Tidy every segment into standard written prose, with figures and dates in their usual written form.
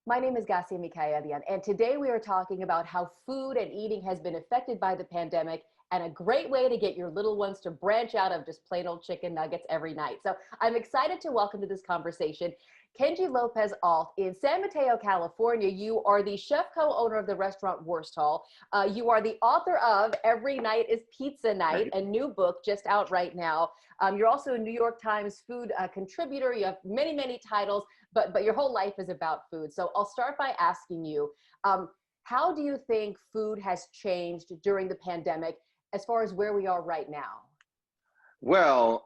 My name is Gasia, Mikaelian, and today we are talking about how food and eating has been affected by the pandemic and a great way to get your little ones to branch out of just plain old chicken nuggets every night. So I'm excited to welcome to this conversation Kenji Lopez Alt in San Mateo, California. You are the chef co-owner of the restaurant Wursthall. You are the author of Every Night is Pizza Night, a new book just out right now. You're also a New York Times food contributor. You have many, many titles, but your whole life is about food. So I'll start by asking you, how do you think food has changed during the pandemic as far as where we are right now? Well,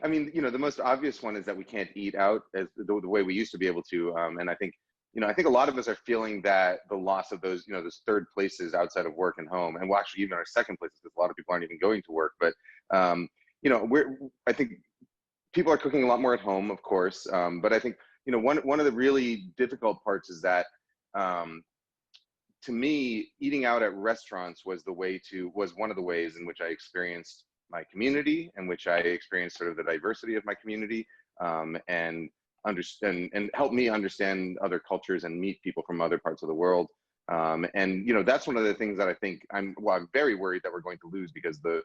I mean, the most obvious one is that we can't eat out as the way we used to be able to. And I think, I think a lot of us are feeling that the loss of those, those third places outside of work and home, and well, actually even our second places, because a lot of people aren't even going to work. But, I think people are cooking a lot more at home, of course. But I think, one of the really difficult parts is that, to me, eating out at restaurants was one of the ways in which I experienced my community, in which I experienced sort of the diversity of my community, and understand and help me understand other cultures and meet people from other parts of the world. And that's one of the things that I think I'm very worried that we're going to lose, because a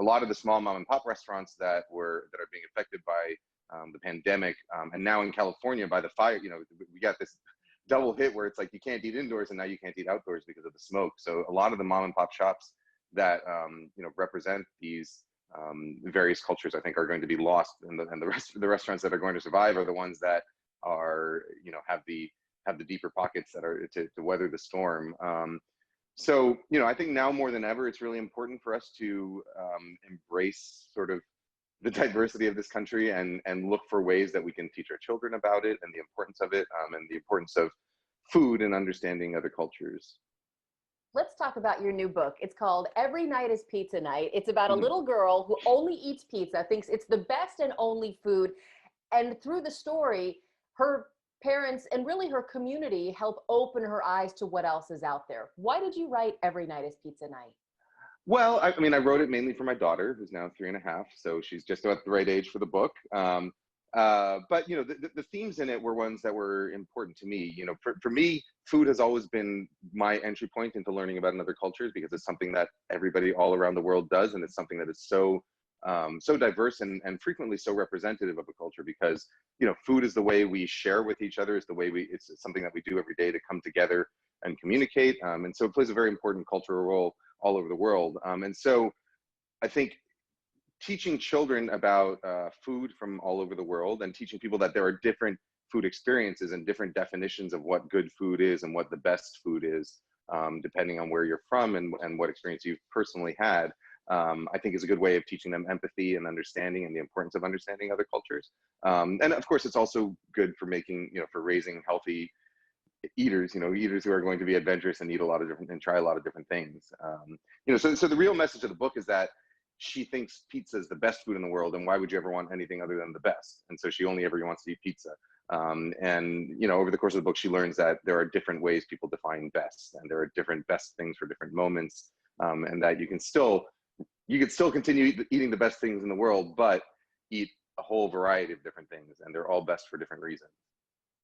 lot of the small mom and pop restaurants that are being affected by the pandemic, and now in California by the fire, we got this double hit where it's like you can't eat indoors and now you can't eat outdoors because of the smoke. So a lot of the mom and pop shops that represent these various cultures, I think, are going to be lost, and the rest of the restaurants that are going to survive are the ones that are have the deeper pockets that are to weather the storm. So I think now more than ever, it's really important for us to embrace sort of the diversity of this country and look for ways that we can teach our children about it and the importance of it, and the importance of food and understanding other cultures. Let's talk about your new book. It's called Every Night is Pizza Night. It's about a Mhm. little girl who only eats pizza, thinks it's the best and only food. And through the story, her parents and really her community help open her eyes to what else is out there. Why did you write Every Night is Pizza Night? Well, I mean, I wrote it mainly for my daughter, who's now 3.5, so she's just about the right age for the book. But the themes in it were ones that were important to me. For me, food has always been my entry point into learning about another cultures, because it's something that everybody all around the world does, and it's something that is so diverse and frequently so representative of a culture. Because food is the way we share with each other. It's something that we do every day to come together and communicate. And so it plays a very important cultural role all over the world. And so I think teaching children about food from all over the world, and teaching people that there are different food experiences and different definitions of what good food is and what the best food is, depending on where you're from and what experience you've personally had, I think is a good way of teaching them empathy and understanding, and the importance of understanding other cultures. And of course, it's also good for for raising healthy eaters, eaters who are going to be adventurous and eat a lot of different and try a lot of different things. So the real message of the book is that she thinks pizza is the best food in the world, and why would you ever want anything other than the best? And so she only ever wants to eat pizza. And over the course of the book, she learns that there are different ways people define best, and there are different best things for different moments, and that you can still continue eating the best things in the world, but eat a whole variety of different things, and they're all best for different reasons.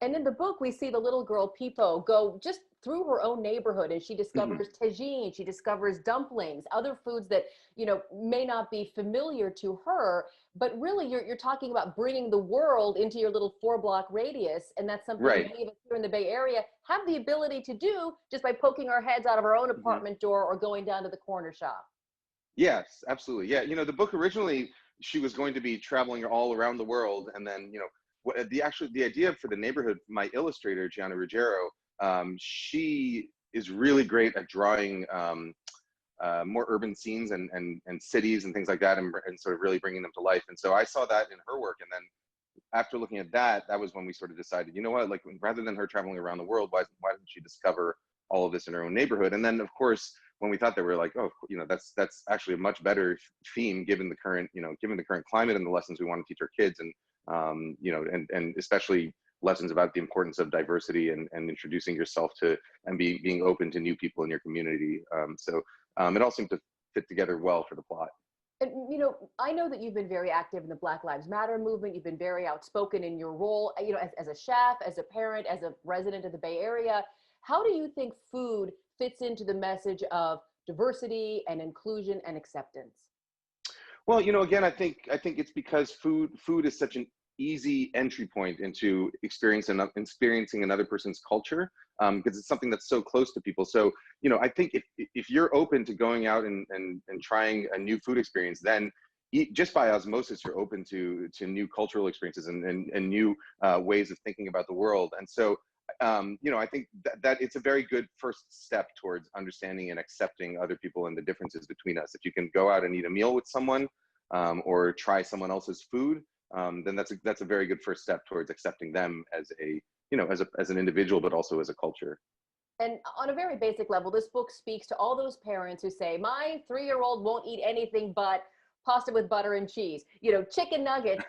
And in the book, we see the little girl Pipo go just through her own neighborhood, and she Mhm. discovers tagine, she discovers dumplings, other foods that may not be familiar to her. But really, you're talking about bringing the world into your little 4-block radius, and that's something Right. many of us here in the Bay Area have the ability to do just by poking our heads out of our own Mhm. apartment door or going down to the corner shop. Yes, absolutely. Yeah, the book originally, she was going to be traveling all around the world, and then the idea for the neighborhood, my illustrator Gianna Ruggiero, she is really great at drawing more urban scenes and cities and things like that, and sort of really bringing them to life. And so I saw that in her work, and then after looking at that, that was when we sort of decided, like, rather than her traveling around the world, why didn't she discover all of this in her own neighborhood? And then, of course, when we thought that, we were like, oh, that's actually a much better theme, given the current climate and the lessons we want to teach our kids, and and especially lessons about the importance of diversity and introducing yourself to and being open to new people in your community. So it all seemed to fit together well for the plot. And, I know that you've been very active in the Black Lives Matter movement. You've been very outspoken in your role, as a chef, as a parent, as a resident of the Bay Area. How do you think food fits into the message of diversity and inclusion and acceptance? Well, again, I think it's because food is such an easy entry point into experiencing another person's culture, because it's something that's so close to people. So, I think if you're open to going out and trying a new food experience, then just by osmosis, you're open to new cultural experiences and new ways of thinking about the world. And so, I think that it's a very good first step towards understanding and accepting other people and the differences between us. If you can go out and eat a meal with someone, or try someone else's food, then that's a very good first step towards accepting them as as an individual, but also as a culture. And on a very basic level, this book speaks to all those parents who say, my 3-year-old won't eat anything but pasta with butter and cheese, chicken nuggets.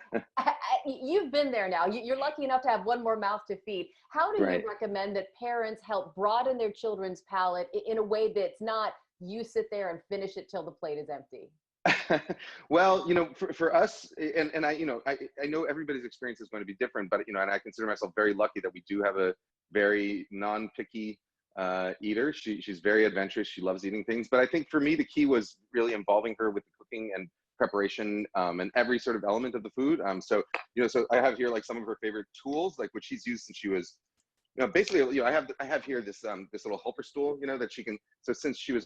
You've been there now. You're lucky enough to have one more mouth to feed. How do you Right. recommend that parents help broaden their children's palate in a way that's not you sit there and finish it till the plate is empty? Well, for us, and I know everybody's experience is going to be different, but and I consider myself very lucky that we do have a very non-picky eater. She's very adventurous. She loves eating things. But I think for me, the key was really involving her with the cooking and preparation, and every sort of element of the food. So I have here like some of her favorite tools, like what she's used since she was, basically, I have here this little helper stool, that she can. So since she was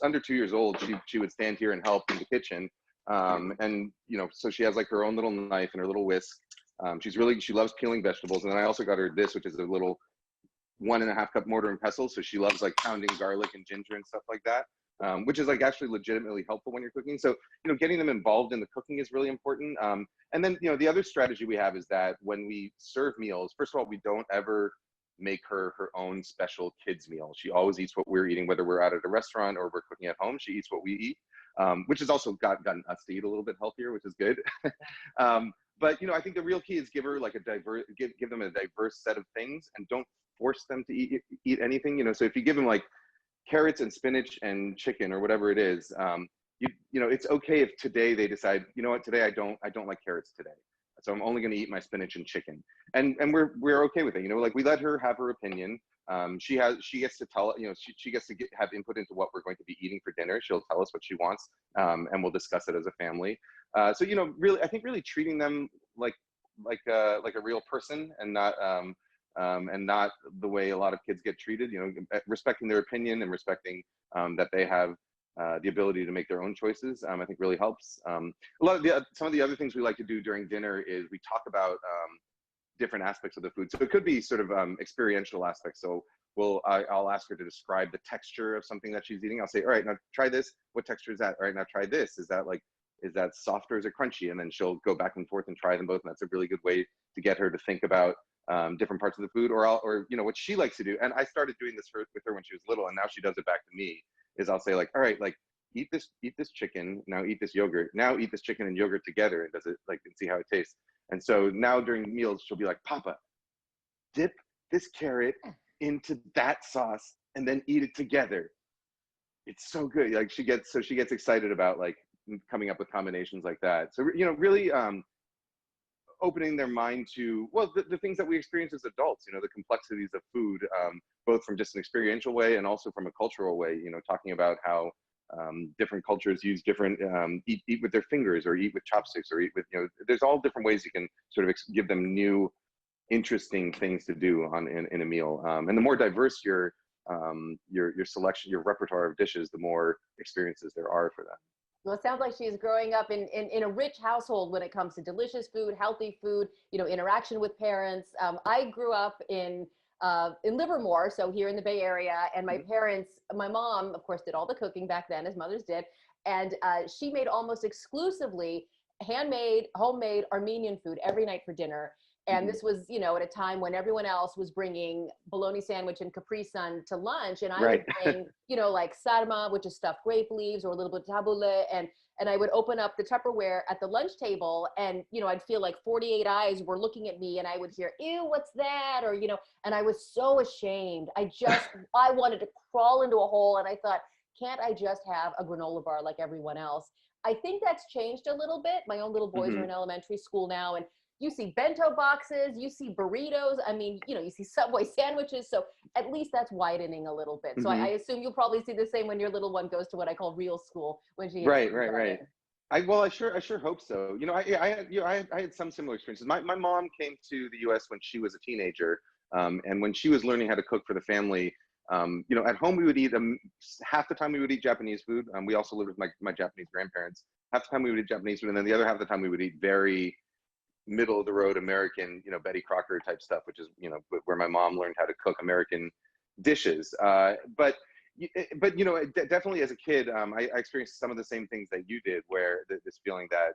under 2 years old, she would stand here and help in the kitchen, and so she has like her own little knife and her little whisk. She loves peeling vegetables, and then I also got her this, which is a little 1.5 cup mortar and pestle. So she loves like pounding garlic and ginger and stuff like that, which is like actually legitimately helpful when you're cooking. So getting them involved in the cooking is really important. And then the other strategy we have is that when we serve meals, first of all, we don't ever make her own special kids meal. She always eats what we're eating, whether we're out at a restaurant or we're cooking at home. She eats what we eat, which has also gotten us to eat a little bit healthier, which is good. But I think the real key is give her like give them a diverse set of things, and don't force them to eat anything. So if you give them like carrots and spinach and chicken or whatever it is, it's okay if today they decide, today I don't like carrots today, so I'm only going to eat my spinach and chicken, and we're okay with it. Like we let her have her opinion. She gets to tell, she gets to have input into what we're going to be eating for dinner. She'll tell us what she wants, and we'll discuss it as a family. So really, I think really treating them like a real person, and not the way a lot of kids get treated. Respecting their opinion and respecting that they have the ability to make their own choices, I think really helps. Some of the other things we like to do during dinner is we talk about different aspects of the food. So it could be sort of experiential aspects. So I'll ask her to describe the texture of something that she's eating. I'll say, all right, now try this. What texture is that? All right, now try this. Is that soft or is it crunchy? And then she'll go back and forth and try them both. And that's a really good way to get her to think about different parts of the food, or what she likes to do. And I started doing this with her when she was little, and now she does it back to me. Is I'll say like, all right, like eat this chicken, now eat this yogurt, now eat this chicken and yogurt together, and does it like, and see how it tastes. And so now during meals, she'll be like, Papa, dip this carrot into that sauce and then eat it together. It's so good. Like she gets excited about like coming up with combinations like that. So really opening their mind to, well, the things that we experience as adults, the complexities of food, both from just an experiential way and also from a cultural way, talking about how different cultures use different, eat with their fingers, or eat with chopsticks, or eat with, there's all different ways you can sort of give them new, interesting things to do in a meal. And the more diverse your selection, your repertoire of dishes, the more experiences there are for them. Well, it sounds like she's growing up in a rich household when it comes to delicious food, healthy food, interaction with parents. I grew up in Livermore, so here in the Bay Area, and my mom, of course, did all the cooking back then, as mothers did, and she made almost exclusively handmade, homemade Armenian food every night for dinner. And this was, at a time when everyone else was bringing bologna sandwich and Capri Sun to lunch. And I would bring, like sarma, which is stuffed grape leaves, or a little bit of tabbouleh. And I would open up the Tupperware at the lunch table, and, I'd feel like 48 eyes were looking at me, and I would hear, ew, what's that? Or, and I was so ashamed. I wanted to crawl into a hole, and I thought, can't I just have a granola bar like everyone else? I think that's changed a little bit. My own little boys are Hmm. in elementary school now, and you see bento boxes, you see burritos. I mean, you see Subway sandwiches. So at least that's widening a little bit. So I Hmm. assume you'll probably see the same when your little one goes to what I call real school when she hits Right, right, right. kindergarten. I sure hope so. I had some similar experiences. My mom came to the U.S. when she was a teenager, and when she was learning how to cook for the family, at home we would eat half the time we would eat Japanese food. We also lived with my Japanese grandparents. Half the time we would eat Japanese food, and then the other half of the time we would eat very middle of the road American, Betty Crocker type stuff, which is where my mom learned how to cook American dishes. Definitely as a kid, I experienced some of the same things that you did, where this feeling that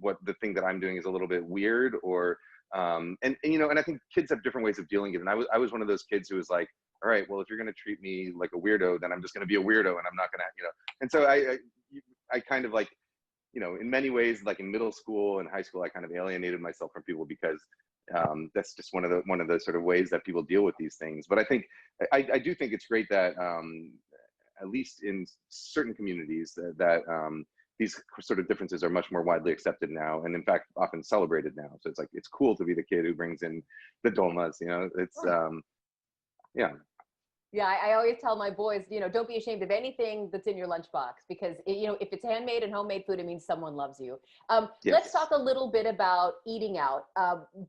what the thing that I'm doing is a little bit weird, or and I think kids have different ways of dealing with it. And I was one of those kids who was like, all right, well, if you're going to treat me like a weirdo, then I'm just going to be a weirdo, and I'm not going to. And so I kind of like, in many ways, like in middle school and high school, I kind of alienated myself from people because that's just one of the sort of ways that people deal with these things. But I do think it's great that at least in certain communities that these sort of differences are much more widely accepted now, and in fact often celebrated now. So it's cool to be the kid who brings in the donuts. It's yeah. Yeah, I always tell my boys, don't be ashamed of anything that's in your lunchbox because, if it's handmade and homemade food, it means someone loves you. Let's Yes. talk a little bit about eating out.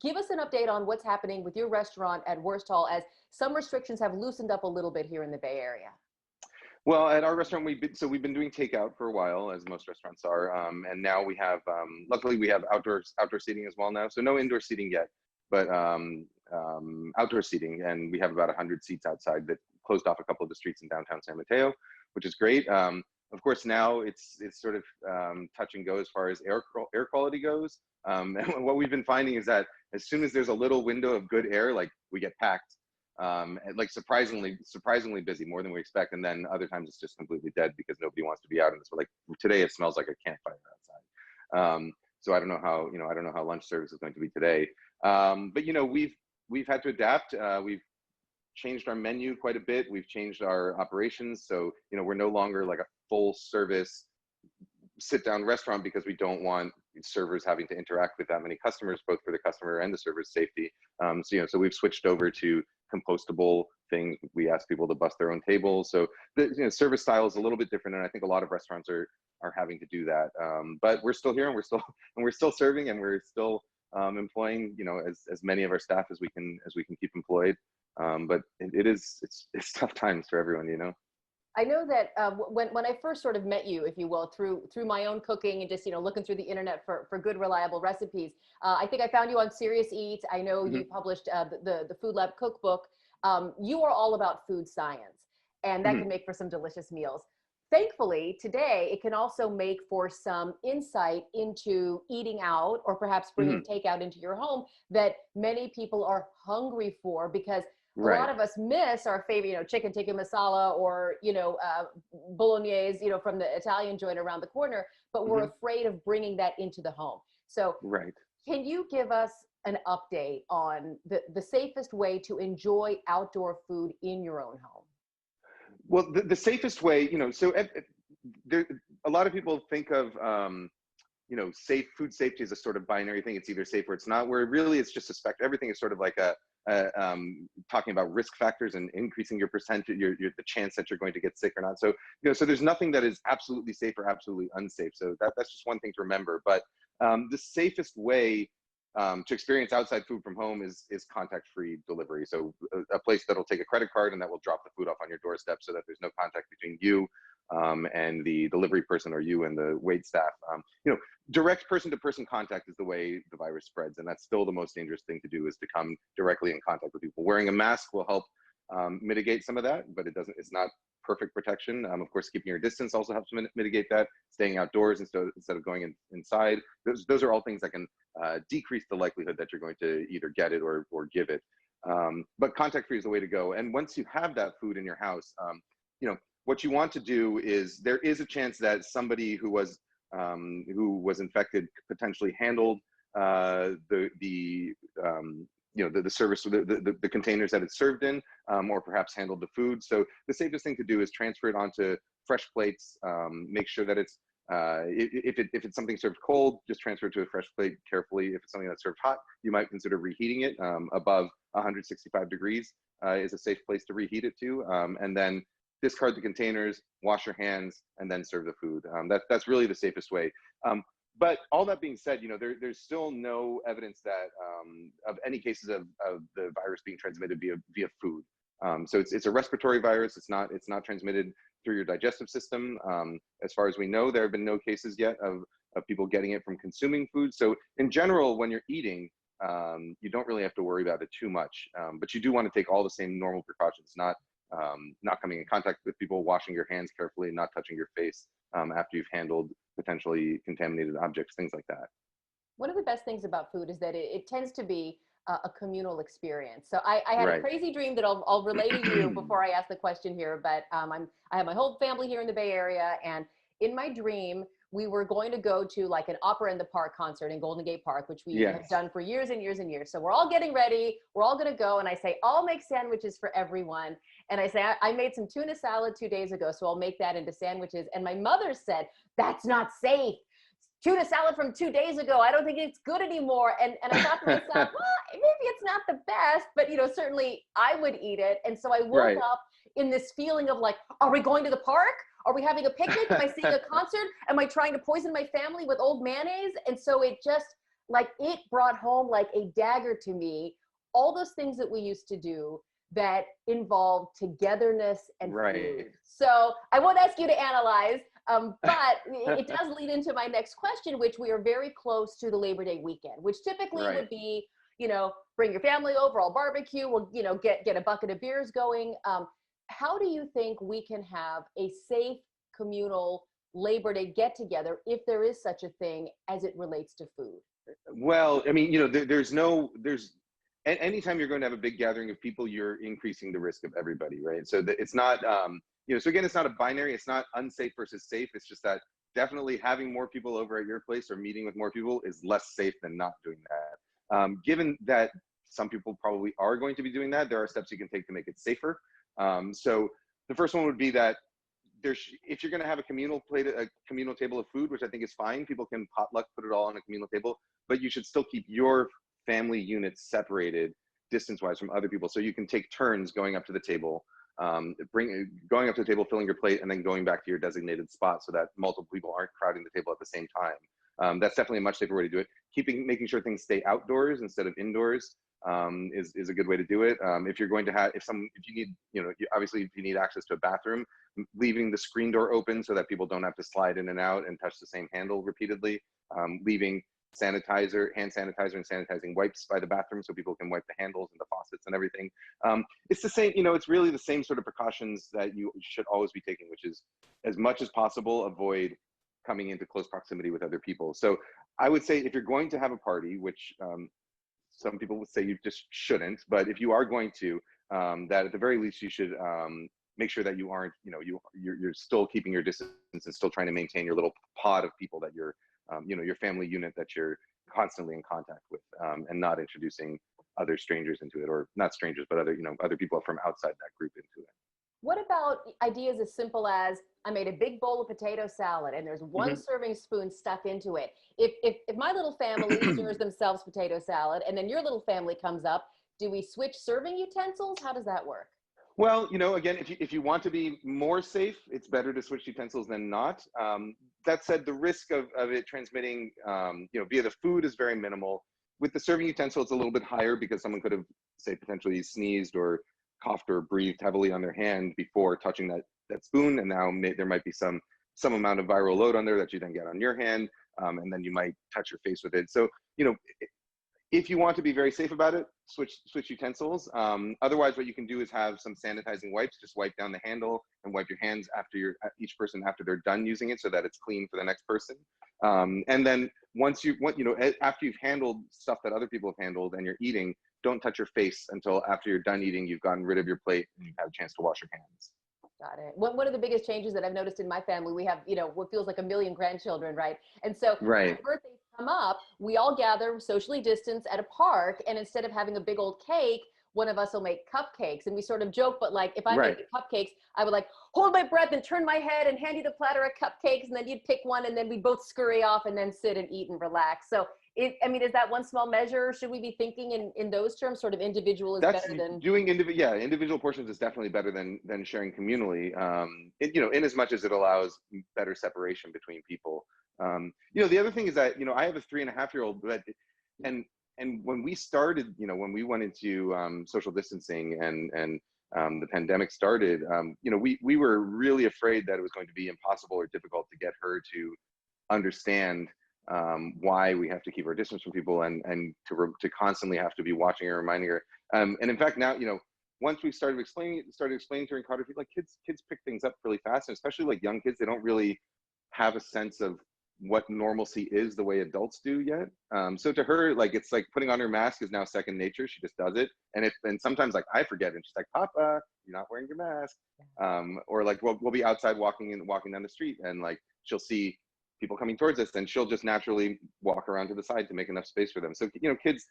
Give us an update on what's happening with your restaurant at Wursthall as some restrictions have loosened up a little bit here in the Bay Area. Well, at our restaurant, we've been doing takeout for a while, as most restaurants are, and now we have, luckily, we have outdoor seating as well now. So no indoor seating yet, but outdoor seating, and we have about 100 seats outside that closed off a couple of the streets in downtown San Mateo, which is great. Of course, now it's sort of touch and go as far as air quality goes. And what we've been finding is that as soon as there's a little window of good air, like we get packed. Like surprisingly busy, more than we expect, and then other times it's just completely dead because nobody wants to be out in this. But like today, it smells like a campfire outside. So I don't know how lunch service is going to be today. But we've had to adapt. We've changed our menu quite a bit. We've changed our operations, so we're no longer like a full service sit down restaurant because we don't want servers having to interact with that many customers, both for the customer and the server's safety. So we've switched over to compostable things. We ask people to bust their own tables. So the service style is a little bit different, and I think a lot of restaurants are having to do that. But we're still here, and we're still serving, and we're still employing as many of our staff as we can keep employed. But it's tough times for everyone. I know that when I first sort of met you, if you will, through my own cooking and just looking through the internet for good reliable recipes, I think I found you on Serious Eat. I know you Hmm. published the Food Lab cookbook. You are all about food science, and that Hmm. can make for some delicious meals. Thankfully, today it can also make for some insight into eating out or perhaps bringing Hmm. takeout into your home that many people are hungry for because a lot Right. of us miss our favorite, chicken tikka masala or, bolognese, from the Italian joint around the corner, but we're Hmm. afraid of bringing that into the home. So Right. can you give us an update on the safest way to enjoy outdoor food in your own home? Well, the safest way, there, a lot of people think of, safe food safety as a sort of binary thing. It's either safe or it's not, where really it's just everything is sort of like talking about risk factors and increasing your percentage, the chance that you're going to get sick or not. So, so there's nothing that is absolutely safe or absolutely unsafe. So that's just one thing to remember. But the safest way to experience outside food from home is contact-free delivery. So a place that'll take a credit card and that will drop the food off on your doorstep so that there's no contact between you and the delivery person or you and the wait staff. Direct person-to-person contact is the way the virus spreads, and that's still the most dangerous thing to do, is to come directly in contact with people. Wearing a mask will help mitigate some of that, but it's not perfect protection. Of course, keeping your distance also helps mitigate that. Staying outdoors instead of going inside. Those are all things that can decrease the likelihood that you're going to either get it or give it. But contact-free is the way to go. And once you have that food in your house, what you want to do is, there is a chance that somebody who was infected potentially handled the service, the containers that it's served in, or perhaps handled the food. So the safest thing to do is transfer it onto fresh plates. Make sure that it's If it's something served cold, just transfer it to a fresh plate carefully. If it's something that's served hot, you might consider reheating it. Above 165 degrees is a safe place to reheat it to. And then discard the containers, wash your hands, and then serve the food. That's really the safest way. But all that being said, there's still no evidence that of any cases of the virus being transmitted via food. So it's a respiratory virus. It's not transmitted through your digestive system. As far as we know, there have been no cases yet of people getting it from consuming food. So in general, when you're eating, you don't really have to worry about it too much. But you do want to take all the same normal precautions, not coming in contact with people, washing your hands carefully, not touching your face after you've handled potentially contaminated objects, things like that. One of the best things about food is that it tends to be a communal experience. So I had a crazy dream that I'll relay to you before I ask the question here, but I have my whole family here in the Bay Area, and in my dream, we were going to go to like an Opera in the Park concert in Golden Gate Park, which we have done for years and years and years. So we're all getting ready. We're all going to go. And I say, I'll make sandwiches for everyone. And I say, I made some tuna salad 2 days ago, so I'll make that into sandwiches. And my mother said, that's not safe. Tuna salad from 2 days ago, I don't think it's good anymore. And I thought to myself, well, maybe it's not the best, but certainly I would eat it. And so I woke up in this feeling of like, are we going to the park? Are we having a picnic? Am I seeing a concert? Am I trying to poison my family with old mayonnaise? And so it just it brought home like a dagger to me, all those things that we used to do that involve togetherness and food. So I won't ask you to analyze, but it does lead into my next question, which we are very close to the Labor Day weekend, which typically would be, bring your family over, I'll barbecue, we'll, get a bucket of beers going. How do you think we can have a safe communal Labor Day get together, if there is such a thing, as it relates to food? Well, I mean, anytime you're going to have a big gathering of people, you're increasing the risk of everybody, right? So it's not, so again, it's not a binary, it's not unsafe versus safe. It's just that definitely having more people over at your place or meeting with more people is less safe than not doing that. Given that some people probably are going to be doing that, there are steps you can take to make it safer. So the first one would be that if you're going to have a communal table of food, which I think is fine, people can potluck, put it all on a communal table, but you should still keep your family units separated distance-wise from other people. So you can take turns going up to the table, going up to the table, filling your plate, and then going back to your designated spot so that multiple people aren't crowding the table at the same time. That's definitely a much safer way to do it. Making sure things stay outdoors instead of indoors is a good way to do it. If you're going to have, if you need, obviously if you need access to a bathroom, leaving the screen door open so that people don't have to slide in and out and touch the same handle repeatedly, leaving hand sanitizer and sanitizing wipes by the bathroom so people can wipe the handles and the faucets and everything. It's the same, it's really the same sort of precautions that you should always be taking, which is, as much as possible, avoid coming into close proximity with other people. So I would say if you're going to have a party, which some people would say you just shouldn't, but if you are going to, that at the very least you should make sure that you aren't, you're still keeping your distance and still trying to maintain your little pod of people that you're, your family unit that you're constantly in contact with, and not introducing other strangers into it, or not strangers, but other people from outside that group into it. What about ideas as simple as, I made a big bowl of potato salad and there's one serving spoon stuck into it. If my little family serves themselves potato salad and then your little family comes up, do we switch serving utensils? How does that work? Well, again, if you want to be more safe, it's better to switch utensils than not. That said, the risk of it transmitting, via the food is very minimal. With the serving utensil, it's a little bit higher because someone could have, say, potentially sneezed or coughed or breathed heavily on their hand before touching that spoon, and now there might be some amount of viral load on there that you then get on your hand, and then you might touch your face with it. So, if you want to be very safe about it, switch utensils. Otherwise, what you can do is have some sanitizing wipes. Just wipe down the handle and wipe your hands after each person after they're done using it, so that it's clean for the next person. And then after you've handled stuff that other people have handled and you're eating, don't touch your face until after you're done eting, you've gotten rid of your plate and you've had a chance to wash your hands. Got it. One of the biggest changes that I've noticed in my family, we have, what feels like 1 million grandchildren, right? And so when birthdays come up, we all gather socially distanced at a park, and instead of having a big old cake, one of us will make cupcakes, and we sort of joke, but like if I Right. make the cupcakes, I would like hold my breath and turn my head and hand you the platter of cupcakes, and then you'd pick one, and then we both scurry off and then sit and eat and relax. So I mean, is that one small measure? Should we be thinking in those terms, sort of individual is That's better than? doing individual portions is definitely better than sharing communally. In as much as it allows better separation between people. The other thing is that, I have a 3.5-year-old, and when we started, when we went into social distancing and the pandemic started, we were really afraid that it was going to be impossible or difficult to get her to understand why we have to keep our distance from people, and to constantly have to be watching her, reminding her. And in fact, now, once we started explaining to her and caught her feet, like kids pick things up really fast, and especially like young kids, they don't really have a sense of what normalcy is the way adults do yet. So to her, like, it's like putting on her mask is now second nature. She just does it, and sometimes like I forget, and she's like, "Papa, you're not wearing your mask," or like we'll be outside walking down the street, and like she'll see people coming towards us, and she'll just naturally walk around to the side to make enough space for them. So kids,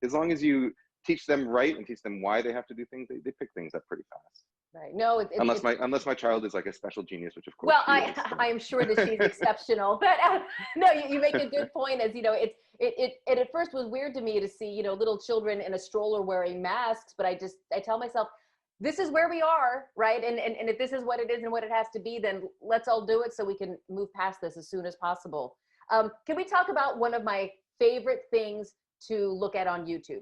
as long as you teach them right and teach them why they have to do things, they pick things up pretty fast. Right. No, Unless my child is like a special genius, which of course well, she is, so. I am sure that she's exceptional, but no, you make a good point. As it at first was weird to me to see little children in a stroller wearing masks, but I tell myself, this is where we are, right? And if this is what it is and what it has to be, then let's all do it so we can move past this as soon as possible. Can we talk about one of my favorite things to look at on YouTube?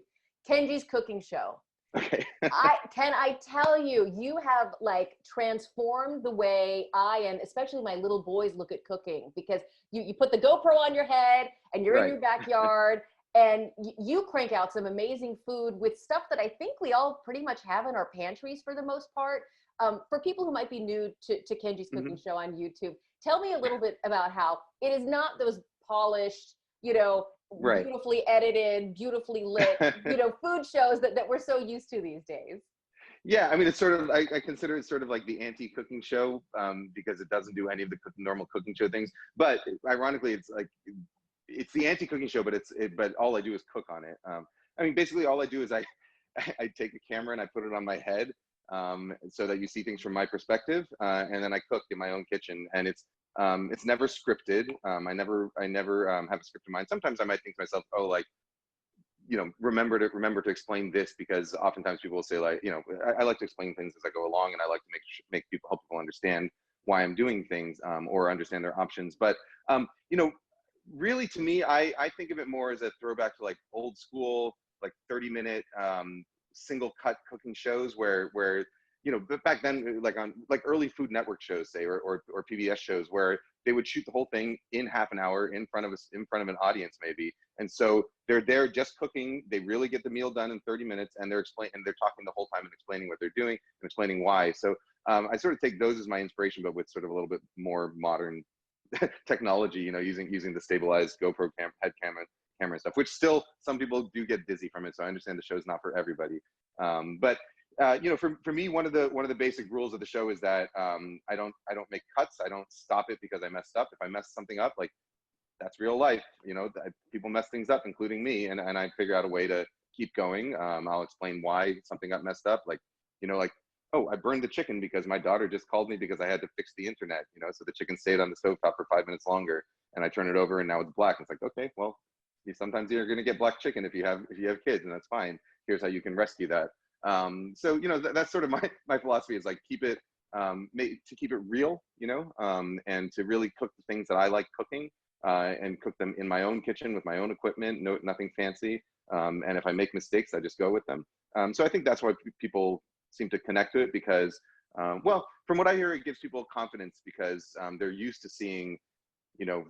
Kenji's cooking show. Okay. I tell you, you have like transformed the way I and especially my little boys look at cooking, because you put the GoPro on your head and you're in your backyard and you crank out some amazing food with stuff that I think we all pretty much have in our pantries for the most part. For people who might be new to Kenji's cooking show on YouTube, tell me a little bit about how it is not those polished, beautifully edited, beautifully lit, food shows that we're so used to these days. Yeah, I mean, it's sort of, I consider it sort of like the anti-cooking show, because it doesn't do any of the normal cooking show things. But ironically, it's the anti-cooking show, but all I do is cook on it. I mean, basically all I do is I take a camera and I put it on my head, so that you see things from my perspective, and then I cook in my own kitchen, and it's never scripted. I never have a script in mind. Sometimes I might think to myself, oh, like, remember to explain this, because oftentimes people will say, like, I like to explain things as I go along, and I like to help people understand why I'm doing things, or understand their options. But really, to me, I think of it more as a throwback to like old school, like 30-minute single cut cooking shows where but back then, like on like early Food Network shows, say, or PBS shows, where they would shoot the whole thing in half an hour in front of an audience maybe, and so they're there just cooking. They really get the meal done in 30 minutes, and they're talking the whole time and explaining what they're doing and explaining why. So I sort of take those as my inspiration, but with sort of a little bit more modern technology, using the stabilized GoPro head camera and stuff, which still some people do get dizzy from it. So I understand the show's not for everybody, but for me, one of the basic rules of the show is that I don't make cuts. I don't stop it because I messed up. If I mess something up, like, that's real life. People mess things up, including me, and I figure out a way to keep going. I'll explain why something got messed up, like, oh, I burned the chicken because my daughter just called me because I had to fix the internet. So the chicken stayed on the stovetop for 5 minutes longer, and I turn it over and now it's black. It's like, okay, well, sometimes you're going to get black chicken if you have kids, and that's fine. Here's how you can rescue that. So that's sort of my philosophy, is like keep it real, and to really cook the things that I like cooking, and cook them in my own kitchen with my own equipment, nothing fancy. And if I make mistakes, I just go with them. So I think that's why people seem to connect to it, because well, from what I hear, it gives people confidence, because they're used to seeing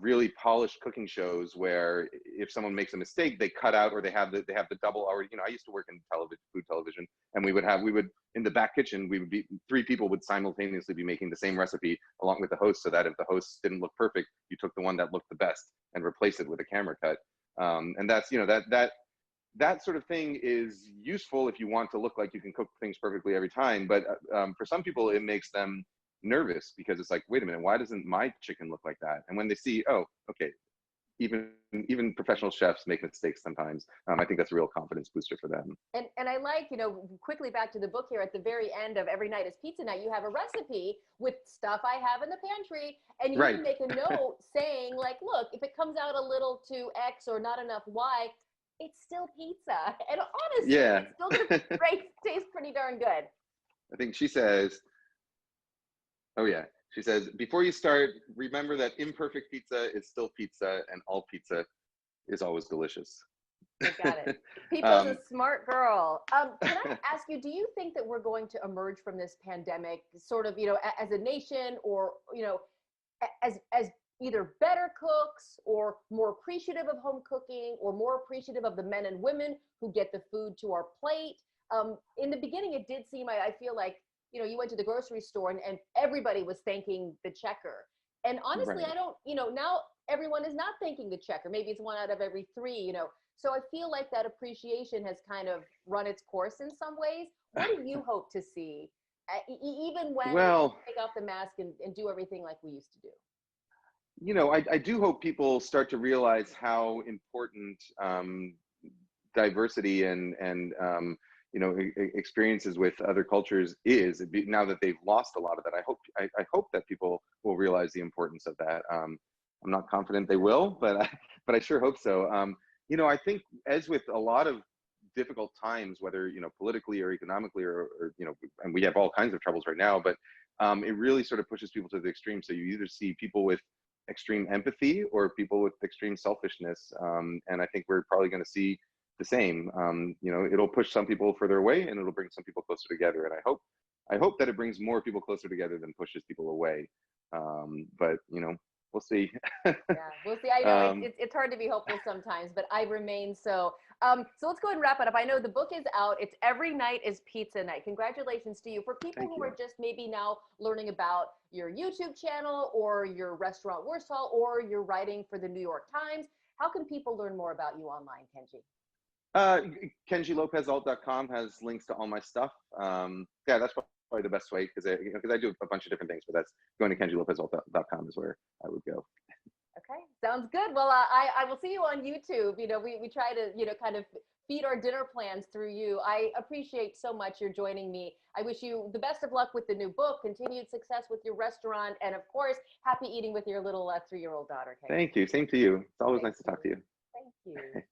really polished cooking shows where if someone makes a mistake, they cut out, or they have the double already. I used to work in food television, and we would in the back kitchen, three people would simultaneously be making the same recipe along with the host, so that if the host didn't look perfect, you took the one that looked the best and replaced it with a camera cut. And that's that sort of thing is useful if you want to look like you can cook things perfectly every time. But for some people, it makes them nervous, because it's like, wait a minute, why doesn't my chicken look like that? And when they see, oh, okay, even professional chefs make mistakes sometimes. I think that's a real confidence booster for them. And I like, quickly back to the book here, at the very end of Every Night is Pizza Night, you have a recipe with stuff I have in the pantry, and you Right. even make a note saying, like, look, if it comes out a little too X or not enough Y, it's still pizza. And honestly, Yeah. it's still gonna taste pretty darn good. I think she says, oh yeah, she says, before you start, remember that imperfect pizza is still pizza, and all pizza is always delicious. I got it. People's a um, smart girl. Can I ask you, do you think that we're going to emerge from this pandemic sort of, as a nation, or, as either better cooks, or more appreciative of home cooking, or more appreciative of the men and women who get the food to our plate? In the beginning, it did seem, I feel like, you went to the grocery store, and everybody was thanking the checker. And honestly, right. I don't, now everyone is not thanking the checker. Maybe it's one out of every three. So I feel like that appreciation has kind of run its course in some ways. What do you hope to see, even when we Well, take off the mask and do everything like we used to do? I do hope people start to realize how important diversity and experiences with other cultures is, now that they've lost a lot of that. I hope that people will realize the importance of that. I'm not confident they will, but I sure hope so. I think, as with a lot of difficult times, whether politically or economically, or and we have all kinds of troubles right now, but it really sort of pushes people to the extreme. So you either see people with extreme empathy or people with extreme selfishness, and I think we're probably going to see the same. It'll push some people further away, and it'll bring some people closer together. And I hope that it brings more people closer together than pushes people away. But we'll see. Yeah, we'll see. I know um, it's hard to be hopeful sometimes, but I remain so. So let's go ahead and wrap it up. I know the book is out. It's Every Night is Pizza Night. Congratulations to you. For people Thank who you. are just maybe now learning about your YouTube channel, or your restaurant Wursthall, or your writing for the New York Times, how can people learn more about you online, Kenji? Uh, KenjiLopezAlt.com has links to all my stuff. Yeah, that's probably the best way, because I do a bunch of different things, but that's going to KenjiLopezAlt.com is where I would go. Okay, sounds good. Well, I will see you on YouTube. We try to, kind of feed our dinner plans through you. I appreciate so much you're joining me. I wish you the best of luck with the new book, continued success with your restaurant, and of course, happy eating with your little 3-year-old daughter, Kenji. Thank you. Same to you. It's always Thank nice to you. talk to you. Thank you.